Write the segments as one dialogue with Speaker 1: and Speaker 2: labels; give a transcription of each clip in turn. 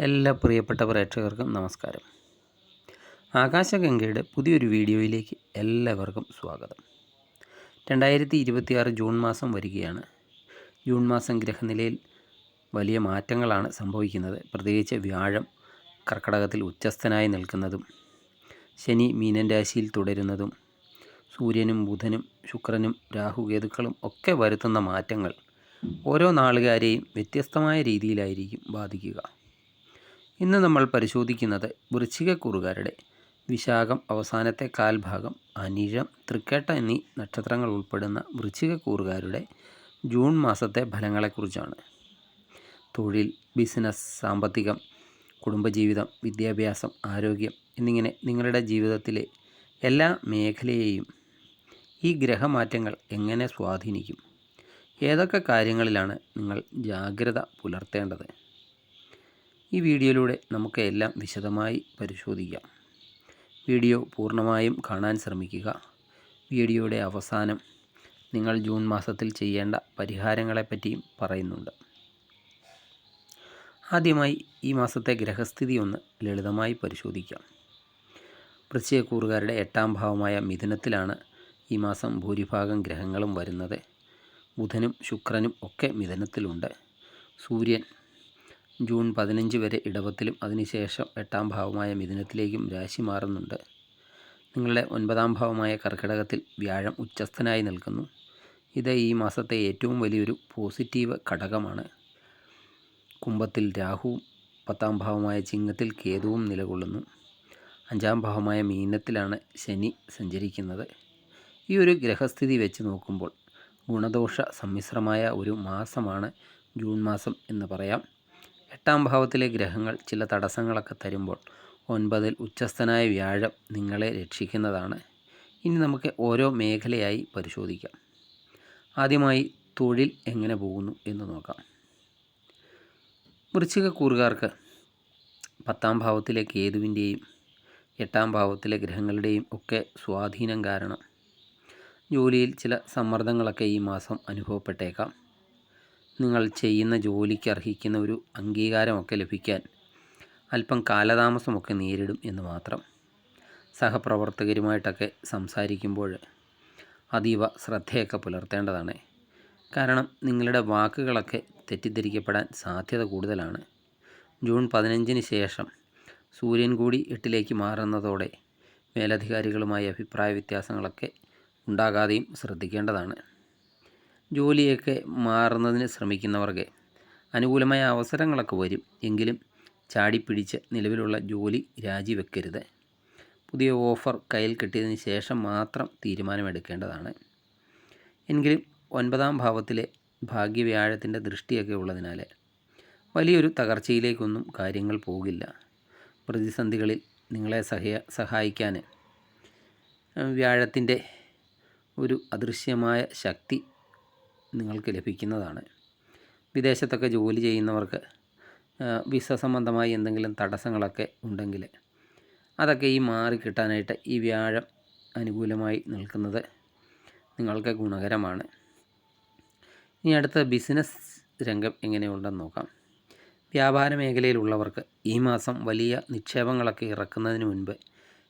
Speaker 1: എല്ലാ പ്രിയപ്പെട്ട പ്രേക്ഷകർക്കും നമസ്കാരം. ആകാശഗംഗയുടെ പുതിയൊരു വീഡിയോയിലേക്ക് എല്ലാവർക്കും സ്വാഗതം. 2026 ജൂൺ മാസം വരികയാണ്. ജൂൺ മാസം ഗ്രഹനിലയിൽ വലിയ മാറ്റങ്ങളാണ് സംഭവിക്കുന്നത്. പ്രത്യേകിച്ച് വ്യാഴം കർക്കടകത്തിൽ ഉച്ചസ്ഥനായി നിൽക്കുന്നതും ശനി മീനൻ രാശിയിൽ തുടരുന്നതും സൂര്യനും ബുധനും ശുക്രനും രാഹുകേതുക്കളും ഒക്കെ വരുത്തുന്ന മാറ്റങ്ങൾ ഓരോ നാളുകാരെയും വ്യത്യസ്തമായ രീതിയിലായിരിക്കും ബാധിക്കുക. ഇന്ന് നമ്മൾ പരിശോധിക്കുന്നത് വൃശ്ചികക്കൂറുകാരുടെ വിശാഖം അവസാനത്തെ കാൽഭാഗം, അനിഴം, തൃക്കേട്ട എന്നീ നക്ഷത്രങ്ങൾ ഉൾപ്പെടുന്ന വൃശ്ചികക്കൂറുകാരുടെ ജൂൺ മാസത്തെ ഫലങ്ങളെക്കുറിച്ചാണ്. തൊഴിൽ, ബിസിനസ്, സാമ്പത്തികം, കുടുംബജീവിതം, വിദ്യാഭ്യാസം, ആരോഗ്യം എന്നിങ്ങനെ നിങ്ങളുടെ ജീവിതത്തിലെ എല്ലാ മേഖലയെയും ഈ ഗ്രഹമാറ്റങ്ങൾ എങ്ങനെ സ്വാധീനിക്കും? ഏതൊക്കെ കാര്യങ്ങളിലാണ് നിങ്ങൾ ജാഗ്രത പുലർത്തേണ്ടത്? ഈ വീഡിയോയിലൂടെ നമുക്ക് എല്ലാം വിശദമായി പരിശോധിക്കാം. വീഡിയോ പൂർണ്ണമായും കാണാൻ ശ്രമിക്കുക. വീഡിയോയുടെ അവസാനം നിങ്ങൾ ജൂൺ മാസത്തിൽ ചെയ്യേണ്ട പരിഹാരങ്ങളെപ്പറ്റിയും പറയുന്നുണ്ട്. ആദ്യമായി ഈ മാസത്തെ ഗ്രഹസ്ഥിതി ഒന്ന് ലളിതമായി പരിശോധിക്കാം. വൃശ്ചികക്കൂറുകാരുടെ 8ാം ഭാവമായ മിഥുനത്തിലാണ് ഈ മാസം ഭൂരിഭാഗം ഗ്രഹങ്ങളും വരുന്നത്. ബുധനും ശുക്രനും ഒക്കെ മിഥുനത്തിലുണ്ട്. സൂര്യൻ ജൂൺ 15 വരെ ഇടവത്തിലും അതിനുശേഷം 8ാം ഭാവമായ മിഥുനത്തിലേക്കും രാശി മാറുന്നുണ്ട്. നിങ്ങളുടെ 9ാം ഭാവമായ കർക്കിടകത്തിൽ വ്യാഴം ഉച്ചസ്ഥനായി നിൽക്കുന്നു. ഇത് ഈ മാസത്തെ ഏറ്റവും വലിയൊരു പോസിറ്റീവ് ഘടകമാണ്. കുംഭത്തിൽ രാഹുവും 10ാം ഭാവമായ ചിങ്ങത്തിൽ കേതുവും നിലകൊള്ളുന്നു. 5ാം ഭാവമായ മീനത്തിലാണ് ശനി സഞ്ചരിക്കുന്നത്. ഈ ഒരു ഗ്രഹസ്ഥിതി വെച്ച് നോക്കുമ്പോൾ ഗുണദോഷ സമ്മിശ്രമായ ഒരു മാസമാണ് ജൂൺ മാസം എന്ന് പറയാം. 8ാം ഭാവത്തിലെ ഗ്രഹങ്ങൾ ചില തടസ്സങ്ങളൊക്കെ തരുമ്പോൾ 9ൽ ഉച്ചസ്ഥനായ വ്യാഴം നിങ്ങളെ രക്ഷിക്കുന്നതാണ്. ഇനി നമുക്ക് ഓരോ മേഖലയായി പരിശോധിക്കാം. ആദ്യമായി തൊഴിൽ എങ്ങനെ പോകുന്നു എന്ന് നോക്കാം. വൃശ്ചികക്കൂറുകാർക്ക് 10ാം ഭാവത്തിലെ കേതുവിൻ്റെയും 8ാം ഭാവത്തിലെ ഗ്രഹങ്ങളുടെയും ഒക്കെ സ്വാധീനം കാരണം ജോലിയിൽ ചില സമ്മർദ്ദങ്ങളൊക്കെ ഈ മാസം അനുഭവപ്പെട്ടേക്കാം. നിങ്ങൾ ചെയ്യുന്ന ജോലിക്ക് അർഹിക്കുന്ന ഒരു അംഗീകാരമൊക്കെ ലഭിക്കാൻ അല്പം കാലതാമസമൊക്കെ നേരിടും എന്ന് മാത്രം. സഹപ്രവർത്തകരുമായിട്ടൊക്കെ സംസാരിക്കുമ്പോൾ അതീവ ശ്രദ്ധയൊക്കെ പുലർത്തേണ്ടതാണ്. കാരണം നിങ്ങളുടെ വാക്കുകളൊക്കെ തെറ്റിദ്ധരിക്കപ്പെടാൻ സാധ്യത കൂടുതലാണ്. ജൂൺ 15 ശേഷം സൂര്യൻ കൂടി 8ലേക്ക് മാറുന്നതോടെ മേലധികാരികളുമായി അഭിപ്രായ വ്യത്യാസങ്ങളൊക്കെ ഉണ്ടാകാതെയും ശ്രദ്ധിക്കേണ്ടതാണ്. ജോലിയൊക്കെ മാറുന്നതിന് ശ്രമിക്കുന്നവർക്ക് അനുകൂലമായ അവസരങ്ങളൊക്കെ വരും. എങ്കിലും ചാടിപ്പിടിച്ച് നിലവിലുള്ള ജോലി രാജിവെക്കരുത്. പുതിയ ഓഫർ കയ്യിൽ കിട്ടിയതിന് ശേഷം മാത്രം തീരുമാനമെടുക്കേണ്ടതാണ്. എങ്കിലും 9ാം ഭാവത്തിലെ ഭാഗ്യവ്യാഴത്തിൻ്റെ ദൃഷ്ടിയൊക്കെ ഉള്ളതിനാൽ വലിയൊരു തകർച്ചയിലേക്കൊന്നും കാര്യങ്ങൾ പോകില്ല. പ്രതിസന്ധികളിൽ നിങ്ങളെ സഹായിക്കാൻ വ്യാഴത്തിൻ്റെ ഒരു അദൃശ്യമായ ശക്തി നിങ്ങൾക്ക് ലഭിക്കുന്നതാണ്. വിദേശത്തൊക്കെ ജോലി ചെയ്യുന്നവർക്ക് വിസ സംബന്ധമായി എന്തെങ്കിലും തടസ്സങ്ങളൊക്കെ ഉണ്ടെങ്കിൽ അതൊക്കെ ഈ മാറിക്കിട്ടാനായിട്ട് ഈ വ്യാഴം അനുകൂലമായി നിൽക്കുന്നത് നിങ്ങൾക്ക് ഗുണകരമാണ്. ഇനി അടുത്ത ബിസിനസ് രംഗം എങ്ങനെയുണ്ടെന്ന് നോക്കാം. വ്യാപാര മേഖലയിലുള്ളവർക്ക് ഈ മാസം വലിയ നിക്ഷേപങ്ങളൊക്കെ ഇറക്കുന്നതിന് മുൻപ്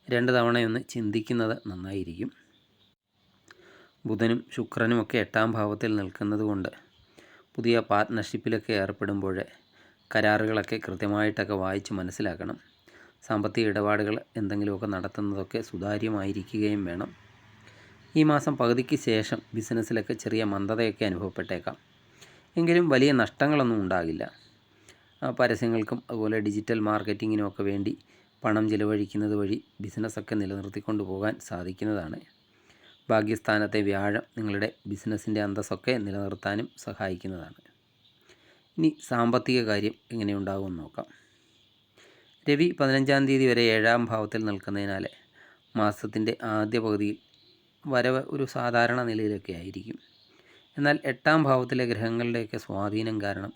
Speaker 1: 2 തവണയൊന്ന് ചിന്തിക്കുന്നത് നന്നായിരിക്കും. ബുധനും ശുക്രനുമൊക്കെ 8ാം ഭാവത്തിൽ നിൽക്കുന്നത് കൊണ്ട് പുതിയ പാർട്ട്ണർഷിപ്പിലൊക്കെ ഏർപ്പെടുമ്പോൾ കരാറുകളൊക്കെ കൃത്യമായിട്ടൊക്കെ വായിച്ച് മനസ്സിലാക്കണം. സാമ്പത്തിക ഇടപാടുകൾ എന്തെങ്കിലുമൊക്കെ നടത്തുന്നതൊക്കെ സുതാര്യമായിരിക്കുകയും വേണം. ഈ മാസം പകുതിക്ക് ശേഷം ബിസിനസ്സിലൊക്കെ ചെറിയ മന്ദതയൊക്കെ അനുഭവപ്പെട്ടേക്കാം. എങ്കിലും വലിയ നഷ്ടങ്ങളൊന്നും ഉണ്ടാകില്ല. പരസ്യങ്ങൾക്കും അതുപോലെ ഡിജിറ്റൽ മാർക്കറ്റിങ്ങിനുമൊക്കെ വേണ്ടി പണം ചിലവഴിക്കുന്നത് വഴി ബിസിനസ്സൊക്കെ നിലനിർത്തിക്കൊണ്ടു പോകാൻ സാധിക്കുന്നതാണ്. ഭാഗ്യസ്ഥാനത്തെ വ്യാഴം നിങ്ങളുടെ ബിസിനസ്സിൻ്റെ അന്തസ്സൊക്കെ നിലനിർത്താനും സഹായിക്കുന്നതാണ്. ഇനി സാമ്പത്തിക കാര്യം എങ്ങനെയുണ്ടാകുമെന്ന് നോക്കാം. രവി 15ാം തീയതി വരെ 7ാം ഭാവത്തിൽ നിൽക്കുന്നതിനാൽ മാസത്തിൻ്റെ ആദ്യ പകുതിയിൽ വരവ് ഒരു സാധാരണ നിലയിലൊക്കെ ആയിരിക്കും. എന്നാൽ 8ാം ഭാവത്തിലെ ഗ്രഹങ്ങളുടെയൊക്കെ സ്വാധീനം കാരണം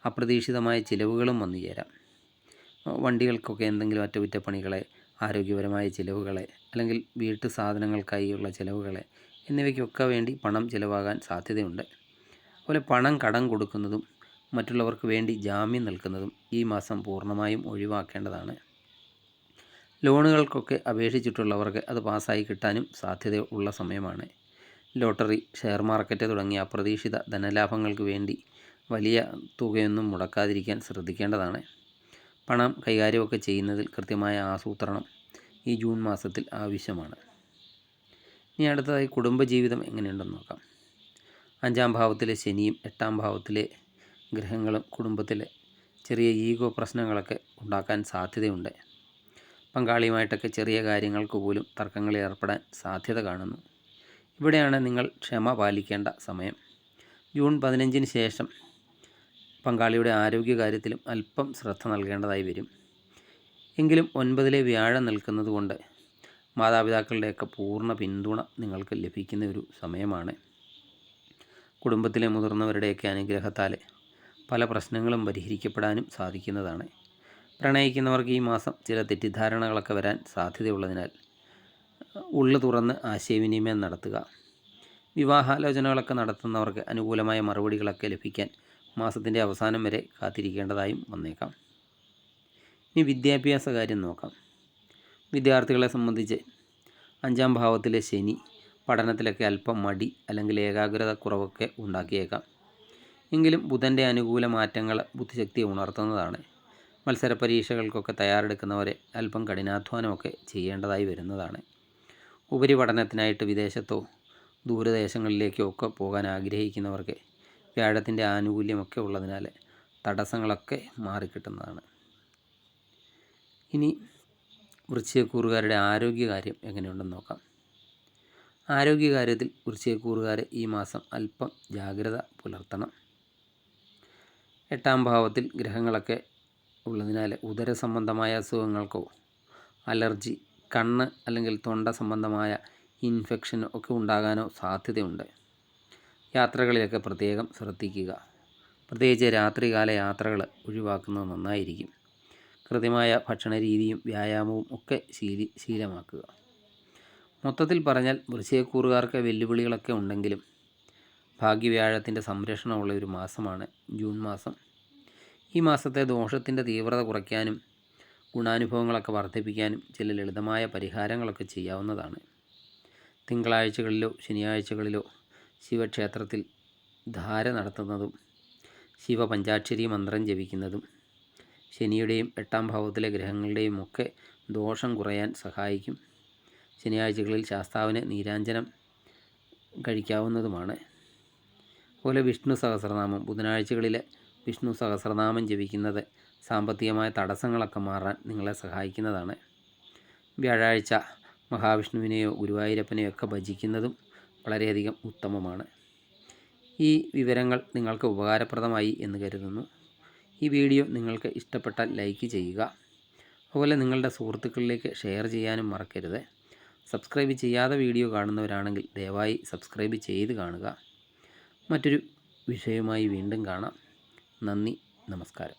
Speaker 1: അപ്രതീക്ഷിതമായ ചിലവുകളും വന്നു ചേരാം. വണ്ടികൾക്കൊക്കെ എന്തെങ്കിലും അറ്റകുറ്റപ്പണികളെ, ആരോഗ്യപരമായ ചിലവുകളെ, അല്ലെങ്കിൽ വീട്ടു സാധനങ്ങൾക്കായുള്ള ചിലവുകളെ എന്നിവയ്ക്കൊക്കെ വേണ്ടി പണം ചിലവാകാൻ സാധ്യതയുണ്ട്. അതുപോലെ പണം കടം കൊടുക്കുന്നതും മറ്റുള്ളവർക്ക് വേണ്ടി ജാമ്യം നിൽക്കുന്നതും ഈ മാസം പൂർണ്ണമായും ഒഴിവാക്കേണ്ടതാണ്. ലോണുകൾക്കൊക്കെ അപേക്ഷിച്ചിട്ടുള്ളവർക്ക് അത് പാസ്സായി കിട്ടാനും സാധ്യത ഉള്ള സമയമാണ്. ലോട്ടറി, ഷെയർ മാർക്കറ്റ് തുടങ്ങിയ അപ്രതീക്ഷിത ധനലാഭങ്ങൾക്ക് വേണ്ടി വലിയ തുകയൊന്നും മുടക്കാതിരിക്കാൻ ശ്രദ്ധിക്കേണ്ടതാണ്. പണം കൈകാര്യമൊക്കെ ചെയ്യുന്നതിൽ കൃത്യമായ ആസൂത്രണം ഈ ജൂൺ മാസത്തിൽ ആവശ്യമാണ്. ഇനി അടുത്തതായി കുടുംബജീവിതം എങ്ങനെയുണ്ടെന്ന് നോക്കാം. 5-ാം ഭാവത്തിലെ ശനിയും 8-ാം ഭാവത്തിലെ ഗ്രഹങ്ങളും കുടുംബത്തിലെ ചെറിയ ഈഗോ പ്രശ്നങ്ങളൊക്കെ ഉണ്ടാക്കാൻ സാധ്യതയുണ്ട്. പങ്കാളിയുമായിട്ടൊക്കെ ചെറിയ കാര്യങ്ങൾക്ക് പോലും തർക്കങ്ങളിൽ ഏർപ്പെടാൻ സാധ്യത കാണുന്നു. ഇവിടെയാണ് നിങ്ങൾ ക്ഷമ പാലിക്കേണ്ട സമയം. ജൂൺ 15-ന് ശേഷം പങ്കാളിയുടെ ആരോഗ്യകാര്യത്തിലും അല്പം ശ്രദ്ധ നൽകേണ്ടതായി വരും. എങ്കിലും 9-ലെ വ്യാഴം നിൽക്കുന്നതുകൊണ്ട് മാതാപിതാക്കളുടെയൊക്കെ പൂർണ്ണ പിന്തുണ നിങ്ങൾക്ക് ലഭിക്കുന്ന ഒരു സമയമാണ്. കുടുംബത്തിലെ മുതിർന്നവരുടെയൊക്കെ അനുഗ്രഹത്താൽ പല പ്രശ്നങ്ങളും പരിഹരിക്കപ്പെടാനും സാധിക്കുന്നതാണ്. പ്രണയിക്കുന്നവർക്ക് ഈ മാസം ചില തെറ്റിദ്ധാരണകളൊക്കെ വരാൻ സാധ്യതയുള്ളതിനാൽ ഉള്ളു തുറന്ന് ആശയവിനിമയം നടത്തുക. വിവാഹാലോചനകളൊക്കെ നടത്തുന്നവർക്ക് അനുകൂലമായ മറുപടികളൊക്കെ ലഭിക്കാൻ മാസത്തിൻ്റെ അവസാനം വരെ കാത്തിരിക്കേണ്ടതായും വന്നേക്കാം. ഇനി വിദ്യാഭ്യാസ കാര്യം നോക്കാം. വിദ്യാർത്ഥികളെ സംബന്ധിച്ച് 5-ാം ഭാവത്തിലെ ശനി പഠനത്തിലൊക്കെ അല്പം മടി അല്ലെങ്കിൽ ഏകാഗ്രത കുറവൊക്കെ ഉണ്ടാക്കിയേക്കാം. എങ്കിലും ബുധൻ്റെ അനുകൂല മാറ്റങ്ങൾ ബുദ്ധിശക്തിയെ ഉണർത്തുന്നതാണ്. മത്സര പരീക്ഷകൾക്കൊക്കെ തയ്യാറെടുക്കുന്നവരെ അല്പം കഠിനാധ്വാനമൊക്കെ ചെയ്യേണ്ടതായി വരുന്നതാണ്. ഉപരിപഠനത്തിനായിട്ട് വിദേശത്തോ ദൂരദേശങ്ങളിലേക്കോ ഒക്കെ പോകാൻ ആഗ്രഹിക്കുന്നവർക്ക് വ്യാഴത്തിൻ്റെ ആനുകൂല്യമൊക്കെ ഉള്ളതിനാൽ തടസ്സങ്ങളൊക്കെ മാറിക്കിട്ടുന്നതാണ്. ഇനി വൃശ്ചികക്കൂറുകാരുടെ ആരോഗ്യകാര്യം എങ്ങനെയുണ്ടെന്ന് നോക്കാം. ആരോഗ്യകാര്യത്തിൽ വൃശ്ചികക്കൂറുകാർ ഈ മാസം അല്പം ജാഗ്രത പുലർത്തണം. 8-ാം ഭാവത്തിൽ ഗ്രഹങ്ങളൊക്കെ ഉള്ളതിനാൽ ഉദര സംബന്ധമായ അസുഖങ്ങൾക്കോ അലർജി, കണ്ണ് അല്ലെങ്കിൽ തൊണ്ട സംബന്ധമായ ഇൻഫെക്ഷൻ ഒക്കെ ഉണ്ടാകാനോ സാധ്യതയുണ്ട്. യാത്രകളിലൊക്കെ പ്രത്യേകം ശ്രദ്ധിക്കുക. പ്രത്യേകിച്ച് രാത്രികാല യാത്രകൾ ഒഴിവാക്കുന്നത് നന്നായിരിക്കും. കൃത്യമായ ഭക്ഷണ രീതിയും വ്യായാമവും ഒക്കെ ശീലമാക്കുക. മൊത്തത്തിൽ പറഞ്ഞാൽ വൃശ്ചികക്കൂറുകാർക്ക് വെല്ലുവിളികളൊക്കെ ഉണ്ടെങ്കിലും ഭാഗ്യവ്യാഴത്തിൻ്റെ സംരക്ഷണമുള്ള ഒരു മാസമാണ് ജൂൺ മാസം. ഈ മാസത്തെ ദോഷത്തിൻ്റെ തീവ്രത കുറയ്ക്കാനും ഗുണാനുഭവങ്ങളൊക്കെ വർദ്ധിപ്പിക്കാനും ചില ലളിതമായ പരിഹാരങ്ങളൊക്കെ ചെയ്യാവുന്നതാണ്. തിങ്കളാഴ്ചകളിലോ ശനിയാഴ്ചകളിലോ ശിവക്ഷേത്രത്തിൽ ധാര നടത്തുന്നതും ശിവപഞ്ചാക്ഷരി മന്ത്രം ജപിക്കുന്നതും ശനിയുടെയും 8-ാം ഭാവത്തിലെ ഗ്രഹങ്ങളുടെയും ഒക്കെ ദോഷം കുറയാൻ സഹായിക്കും. ശനിയാഴ്ചകളിൽ ശാസ്താവിന് നീരാഞ്ജനം കഴിക്കാവുന്നതുമാണ്. അതുപോലെ വിഷ്ണു സഹസ്രനാമം ബുധനാഴ്ചകളിലെ വിഷ്ണു സഹസ്രനാമം ജപിക്കുന്നത് സാമ്പത്തികമായ തടസ്സങ്ങളൊക്കെ മാറാൻ നിങ്ങളെ സഹായിക്കുന്നതാണ്. വ്യാഴാഴ്ച മഹാവിഷ്ണുവിനെയോ ഗുരുവായൂരപ്പനെയോ ഒക്കെ ഭജിക്കുന്നതും വളരെയധികം ഉത്തമമാണ്. ഈ വിവരങ്ങൾ നിങ്ങൾക്ക് ഉപകാരപ്രദമായി എന്ന് കരുതുന്നു. ഈ വീഡിയോ നിങ്ങൾക്ക് ഇഷ്ടപ്പെട്ടാൽ ലൈക്ക് ചെയ്യുക. അതുപോലെ നിങ്ങളുടെ സുഹൃത്തുക്കളിലേക്ക് ഷെയർ ചെയ്യാനും മറക്കരുത്. സബ്സ്ക്രൈബ് ചെയ്യാതെ വീഡിയോ കാണുന്നവരാണെങ്കിൽ ദയവായി സബ്സ്ക്രൈബ് ചെയ്ത് കാണുക. മറ്റൊരു വിഷയവുമായി വീണ്ടും കാണാം. നന്ദി, നമസ്കാരം.